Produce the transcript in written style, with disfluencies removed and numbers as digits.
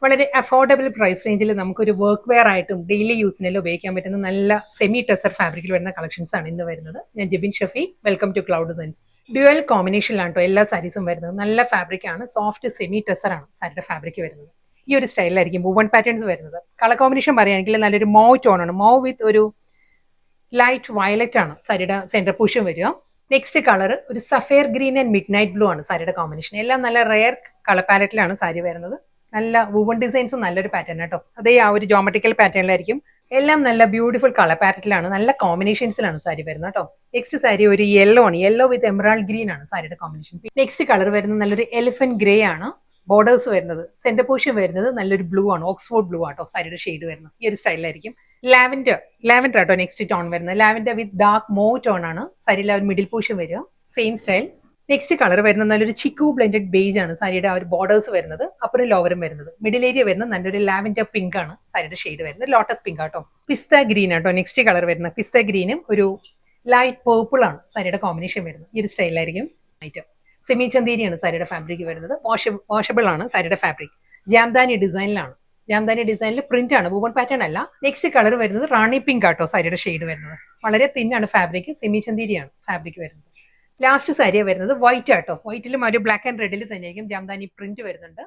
വളരെ affordable price റേഞ്ചിൽ നമുക്കൊരു വർക്ക് വെയർ ആയിട്ടും ഡെയിലി യൂസിനെല്ലാം ഉപയോഗിക്കാൻ പറ്റുന്ന നല്ല സെമി ടെസർ ഫാബ്രിക്കിൽ വരുന്ന കളക്ഷൻസ് ആണ് ഇന്ന് വരുന്നത്. ഞാൻ Jebin Shafi, welcome to cloud designs. Dual കോമ്പിനേഷനിലാണ് കേട്ടോ എല്ലാ സാരീസും വരുന്നത്. നല്ല ഫാബ്രിക് ആണ്, സോഫ്റ്റ് സെമി ടെസർ ആണ് സാരിയുടെ ഫാബ്രിക് വരുന്നത്. ഈ ഒരു സ്റ്റൈലിലായിരിക്കും വുവൺ പാറ്റേൺസ് വരുന്നത്. കളർ കോമ്പിനേഷൻ പറയുകയാണെങ്കിൽ നല്ലൊരു മോവ് ടോൺ ആണ്. മോവ് വിത്ത് ഒരു ലൈറ്റ് വയലറ്റ് ആണ് സാരിയുടെ സെന്റർ പൂഷൻ വരിക. നെക്സ്റ്റ് കളർ ഒരു sapphire green and mid night blue ആണ് സാരിയുടെ കോമ്പിനേഷൻ. എല്ലാം നല്ല റെയർ കളർ പാലറ്റിലാണ് സാരി വരുന്നത്. നല്ല വുവൺ ഡിസൈൻസും നല്ലൊരു പാറ്റേൺ കേട്ടോ. അതേ ആ ഒരു ജോമെട്രിക്കൽ പാറ്റേണിലായിരിക്കും. എല്ലാം നല്ല ബ്യൂട്ടിഫുൾ കളർ പാറ്റേണിലാണ്, നല്ല കോമ്പിനേഷൻസിലാണ് സാരി വരുന്നത് കേട്ടോ. നെക്സ്റ്റ് സാരി ഒരു യെല്ലോ ആണ്. യെല്ലോ വിത്ത് എമറാൾഡ് ഗ്രീൻ ആണ് സാരിയുടെ കോമ്പിനേഷൻ. നെക്സ്റ്റ് കളർ വരുന്നത് നല്ലൊരു എലിഫന്റ് ഗ്രേ ആണ്. ബോർഡേഴ്സ് വരുന്നത്, സെന്റർ പോർഷൻ വരുന്നത് നല്ലൊരു ബ്ലൂ ആണ്, ഓക്സ്ഫോർഡ് ബ്ലൂ ആട്ടോ സാരിയുടെ ഷെയ്ഡ് വരുന്നത്. ഈ ഒരു സ്റ്റൈലിലായിരിക്കും. ലാവൻഡർ ആട്ടോ നെക്സ്റ്റ് ടോൺ വരുന്നത്. ലാവൻഡർ വിത്ത് ഡാർക്ക് മോവ് ടോൺ ആണ് സാരിയുടെ ആ ഒരു മിഡിൽ പോർഷൻ വരിക. Same style. നെക്സ്റ്റ് കളർ വരുന്നത് നല്ലൊരു ചിക്കു ബ്ലെൻഡഡ് ബേജ് ആണ് സാരിയുടെ ആ ഒരു ബോർഡേഴ്സ് വരുന്നത്. അപ്പറും ലോവറും വരുന്നത്. മിഡിൽ ഏരിയ വരുന്നത് നല്ലൊരു ലാവൻഡർ പിങ്ക് ആണ് സാരിയുടെ ഷെയ്ഡ് വരുന്നത്. ലോട്ടസ് പിങ്ക് ആട്ടോ. പിസ്ത ഗ്രീൻ ആട്ടോ നെക്സ്റ്റ് കളർ വരുന്നത്. പിസ്ത ഗ്രീനും ഒരു ലൈറ്റ് പേർപ്പിൾ ആണ് സാരിയുടെ കോമ്പിനേഷൻ വരുന്നത്. ഈ ഒരു സ്റ്റൈലായിരിക്കും ഐറ്റം. സെമി ചന്തേരിയാണ് സാരിയുടെ ഫാബ്രിക് വരുന്നത്. വാഷബിൾ ആണ് സാരിയുടെ ഫാബ്രിക്. ജാംദാനി ഡിസൈനിലാണ്. ജാംദാനി ഡിസൈനിൽ പ്രിന്റ് ആണ്, വുവൺ പാറ്റേൺ അല്ല. നെക്സ്റ്റ് കളർ വരുന്നത് റാണി പിങ്ക് ആട്ടോ സാരിയുടെ ഷെയ്ഡ് വരുന്നത്. വളരെ തിന്നാണ് ഫാബ്രിക്. സെമി ചന്തേരിയാണ് ഫാബ്രിക് വരുന്നത്. ലാസ്റ്റ് സാരിയ വരുന്നത് വൈറ്റ് ആട്ടോ. വൈറ്റിലും ഒരു ബ്ലാക്ക് ആൻഡ് റെഡിൽ തന്നെയായിരിക്കും ജാംദാനി പ്രിന്റ് വരുന്നുണ്ട്.